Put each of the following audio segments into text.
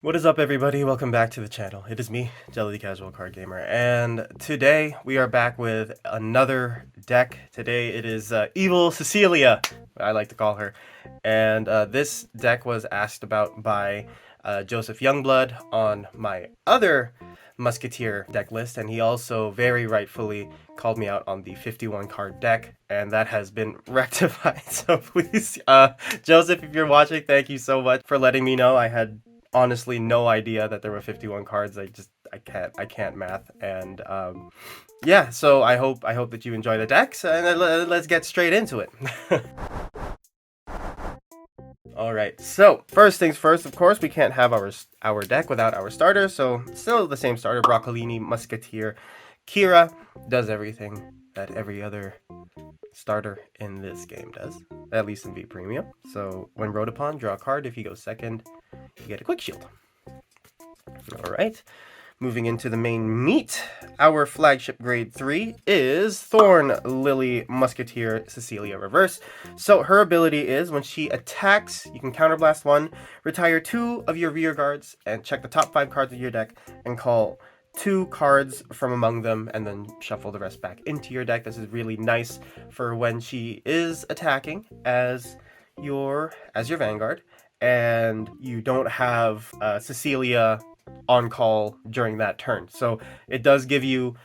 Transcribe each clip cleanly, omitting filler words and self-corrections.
What is up, everybody? Welcome back to the channel. It is me, Jelly the Casual Card Gamer, and today we are back with another deck. Today it is Evil Cecelia, I like to call her, and this deck was asked about by Joseph Youngblood on my other Musketeer deck list, and he also very rightfully called me out on the 51 card deck, and that has been rectified. So please, Joseph, if you're watching, thank you so much for letting me know. I had honestly no idea that there were 51 cards. I can't math, and yeah, so I hope that you enjoy the decks, and let's get straight into it. All right, so first things first, of course, we can't have our deck without our starter. So still the same starter, Lily Musketeer. Kira does everything that every other starter in this game does, at least in V Premium. So when rode upon, draw a card. If you go second, you get a quick shield. All right, moving into the main meat, our flagship grade 3 is Thorn Lily Musketeer, Cecelia Reverse. So her ability is when she attacks, you can counterblast 1, retire 2 of your rear guards, and check the top 5 cards of your deck and call 2 cards from among them, and then shuffle the rest back into your deck. This is really nice for when she is attacking as your Vanguard, and you don't have Cecelia on call during that turn. So it does give you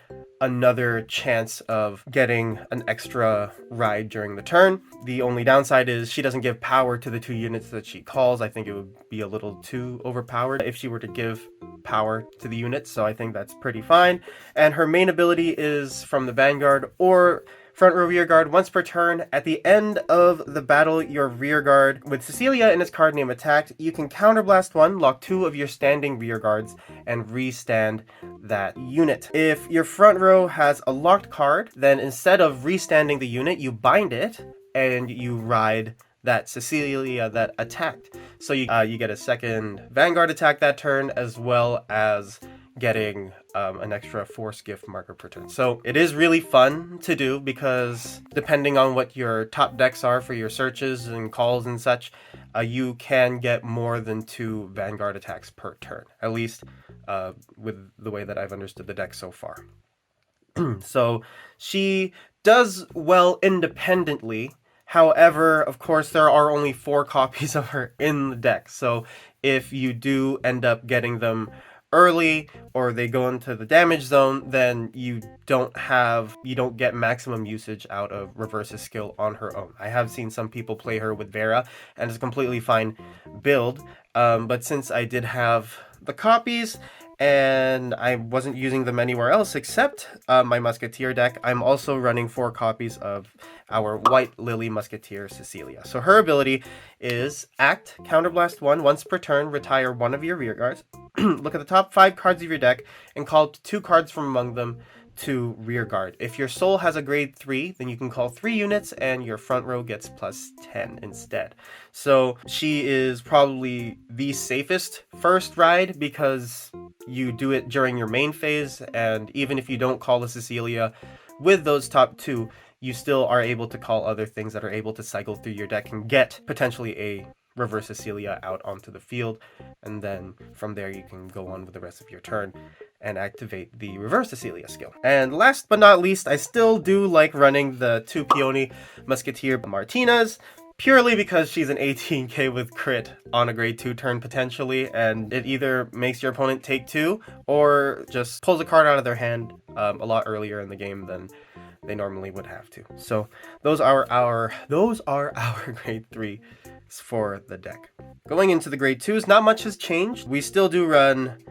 another chance of getting an extra ride during the turn. The only downside is she doesn't give power to the 2 units that she calls. I think it would be a little too overpowered if she were to give power to the units, so I think that's pretty fine. And her main ability is from the Vanguard or front row rear guard. Once per turn, at the end of the battle, your rear guard with Cecelia in its card name attacked, you can counterblast 1, lock 2 of your standing rear guards, and restand that unit. If your front row has a locked card, then instead of restanding the unit, you bind it and you ride that Cecelia that attacked. So you get a second Vanguard attack that turn, as well as getting an extra force gift marker per turn. So it is really fun to do because depending on what your top decks are for your searches and calls and such, you can get more than 2 Vanguard attacks per turn, at least with the way that I've understood the deck so far. So she does well independently. However, of course, there are only 4 copies of her in the deck. So if you do end up getting them early or they go into the damage zone, then you don't get maximum usage out of Reverse's skill on her own. I have seen some people play her with Vera, and it's a completely fine build. But since I did have the copies, and I wasn't using them anywhere else except my Musketeer deck, I'm also running 4 copies of our White Lily Musketeer, Cecelia. So her ability is act, counterblast 1, once per turn, retire 1 of your rear guards, look at the top 5 cards of your deck, and call 2 cards from among them to rear guard. If your soul has a grade 3, then you can call 3 units and your front row gets plus 10 instead. So she is probably the safest first ride because you do it during your main phase, and even if you don't call the Cecelia with those top 2, you still are able to call other things that are able to cycle through your deck and get potentially a reverse Cecelia out onto the field, and then from there you can go on with the rest of your turn and activate the reverse Cecelia skill. And last but not least, I still do like running the 2 Peony Musketeer Martinez, purely because she's an 18k with crit on a grade 2 turn potentially, and it either makes your opponent take 2 or just pulls a card out of their hand a lot earlier in the game than they normally would have to. So those are our grade 3 for the deck. Going into the grade 2s, not much has changed. We still do run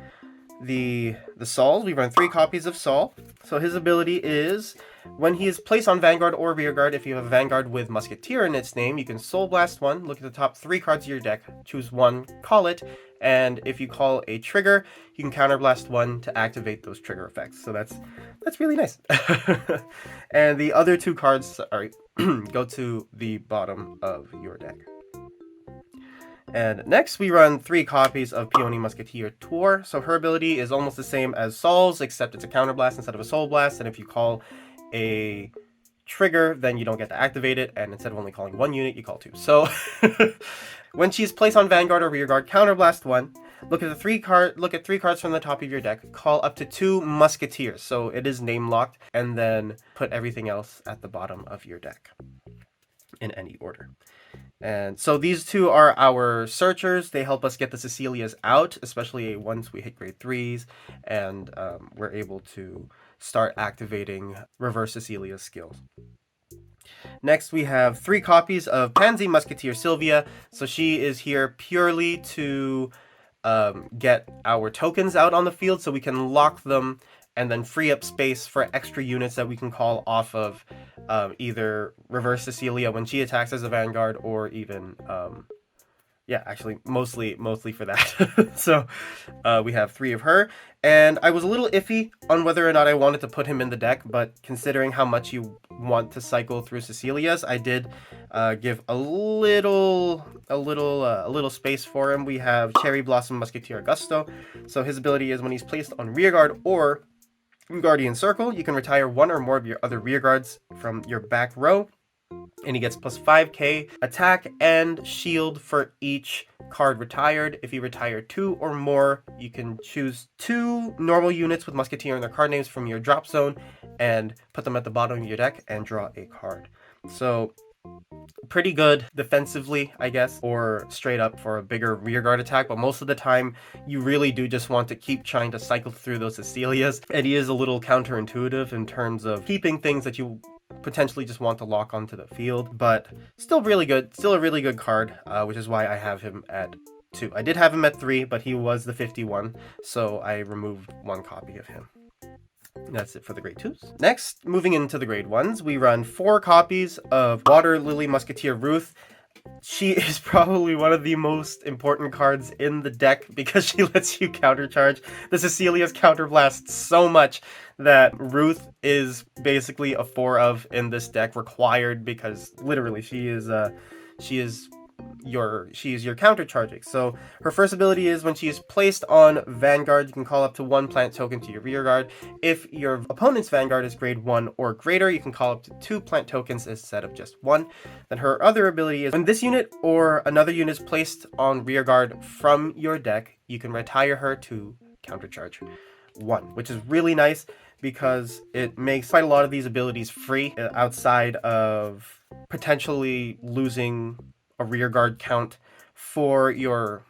the Saul. We run 3 copies of Saul. So his ability is when he is placed on Vanguard or Rearguard, if you have a Vanguard with Musketeer in its name, you can Soul Blast 1, look at the top 3 cards of your deck, choose 1, call it, and if you call a trigger, you can Counterblast 1 to activate those trigger effects. So that's really nice. And the other 2 cards go to the bottom of your deck. And next we run 3 copies of Peony Musketeer Tour. So her ability is almost the same as Saul's, except it's a Counterblast instead of a Soul Blast, and if you call a trigger, then you don't get to activate it, and instead of only calling 1 unit, you call 2. So when she's placed on Vanguard or Rearguard, Counterblast 1, look at three cards from the top of your deck, call up to 2 Musketeers, so it is name locked, and then put everything else at the bottom of your deck in any order. And so these two are our searchers. They help us get the Cecelias out, especially once we hit grade 3s, and we're able to start activating Reverse Cecelia's skills. Next, we have 3 copies of Pansy Musketeer Sylvia. So she is here purely to get our tokens out on the field so we can lock them and then free up space for extra units that we can call off of either Reverse Cecelia when she attacks as a Vanguard, or even yeah, actually mostly for that. So we have 3 of her, and I was a little iffy on whether or not I wanted to put him in the deck, but considering how much you want to cycle through Cecelia's, I did give a little space for him. We have Cherry Blossom Musketeer Augusto. So his ability is when he's placed on rearguard or Guardian Circle, you can retire 1 or more of your other rearguards from your back row, and he gets plus 5k attack and shield for each card retired. If you retire 2 or more, you can choose 2 normal units with Musketeer and their card names from your drop zone and put them at the bottom of your deck and draw a card. So pretty good defensively, I guess, or straight up for a bigger rearguard attack, but most of the time you really do just want to keep trying to cycle through those Cecelias. And he is a little counterintuitive in terms of keeping things that you potentially just want to lock onto the field, but still really good, still a really good card, which is why I have him at 2. I did have him at 3, but he was the 51, so I removed 1 copy of him. That's it for the grade 2s. Next, moving into the grade 1s, we run 4 copies of Water Lily Musketeer Ruth. She is probably one of the most important cards in the deck because she lets you countercharge the Cecelia's Counterblast so much that Ruth is basically a 4 of in this deck, required, because literally she is your countercharging. So her first ability is when she is placed on Vanguard, you can call up to 1 plant token to your rearguard. If your opponent's Vanguard is grade 1 or greater, you can call up to 2 plant tokens instead of just 1. Then her other ability is when this unit or another unit is placed on rearguard from your deck, you can retire her to countercharge 1, which is really nice because it makes quite a lot of these abilities free outside of potentially losing a rearguard count for your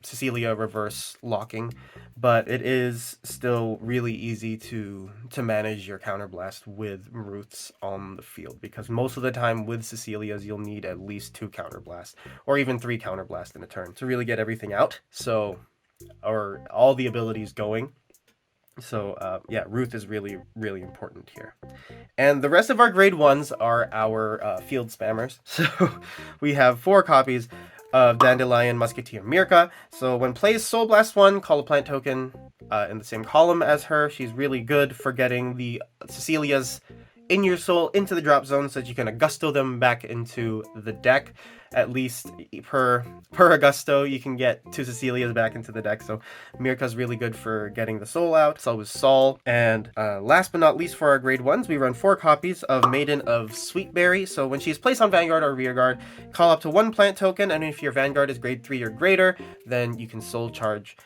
Cecelia Reverse locking, but it is still really easy to manage your counterblast with Ruths on the field, because most of the time with Cecelia's you'll need at least 2 counterblast or even 3 counterblast in a turn to really get everything out, so, or all the abilities going. So yeah, Ruth is really important here. And the rest of our grade 1s are our field spammers. So we have 4 copies of Dandelion Musketeer Mirka. So when plays Soul Blast 1, call a plant token in the same column as her. She's really good for getting the Cecelia's in your soul into the drop zone so that you can Augusto them back into the deck. At least per Augusto, you can get 2 Cecelias back into the deck. So Mirka's really good for getting the soul out. So is Sol. And last but not least for our grade 1s, we run 4 copies of Maiden of Sweetberry. So when she's placed on Vanguard or Rearguard, call up to 1 plant token, and if your Vanguard is grade 3 or greater, then you can soul charge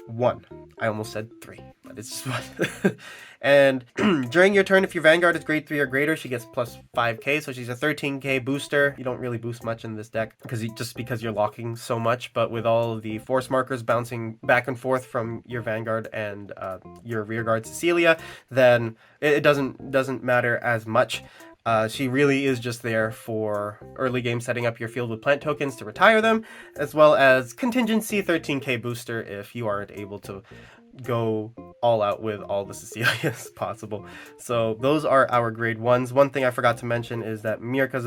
1. I almost said 3, but it's just 1. And during your turn, if your Vanguard is grade 3 or greater, she gets plus 5k, so she's a 13k booster. You don't really boost much in this deck because you're locking so much, but with all of the force markers bouncing back and forth from your Vanguard and your Rearguard Cecelia, then it doesn't matter as much. She really is just there for early game setting up your field with plant tokens to retire them, as well as contingency 13k booster if you aren't able to go all out with all the Cecelias possible. So those are our grade 1s. One thing I forgot to mention is that Mirka's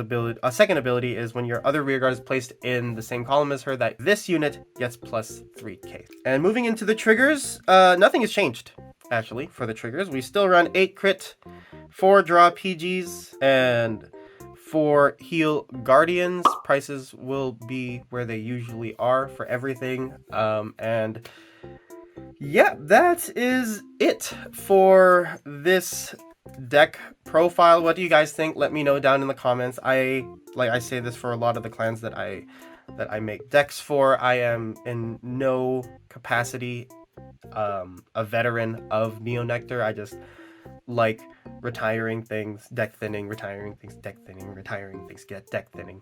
second ability is when your other rearguard is placed in the same column as her, that this unit gets plus 3k. And moving into the triggers, nothing has changed. Actually, for the triggers, we still run 8 crit, 4 draw PGs, and 4 heal Guardians. Prices will be where they usually are for everything. And yeah, that is it for this deck profile. What do you guys think? Let me know down in the comments. I say this for a lot of the clans that I that I make decks for. I am in no capacity a veteran of Neo Nectar. I just like retiring things, deck thinning, retiring things, deck thinning, retiring things, get deck thinning.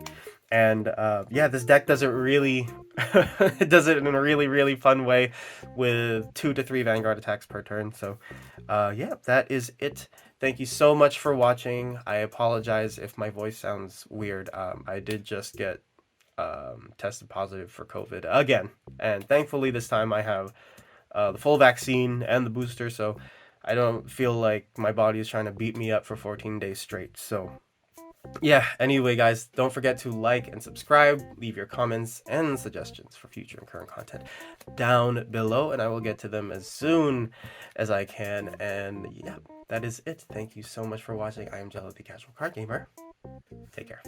And yeah, this deck does it really, it does it in a really fun way with 2 to 3 Vanguard attacks per turn. So yeah, that is it. Thank you so much for watching. I apologize if my voice sounds weird. I did just get tested positive for COVID again, and thankfully this time I have the full vaccine and the booster, so I don't feel like my body is trying to beat me up for 14 days straight. So yeah, anyway guys, don't forget to like and subscribe, leave your comments and suggestions for future and current content down below, and I will get to them as soon as I can. And yeah, that is it. Thank you so much for watching. I am Jello the Casual Card Gamer. Take care.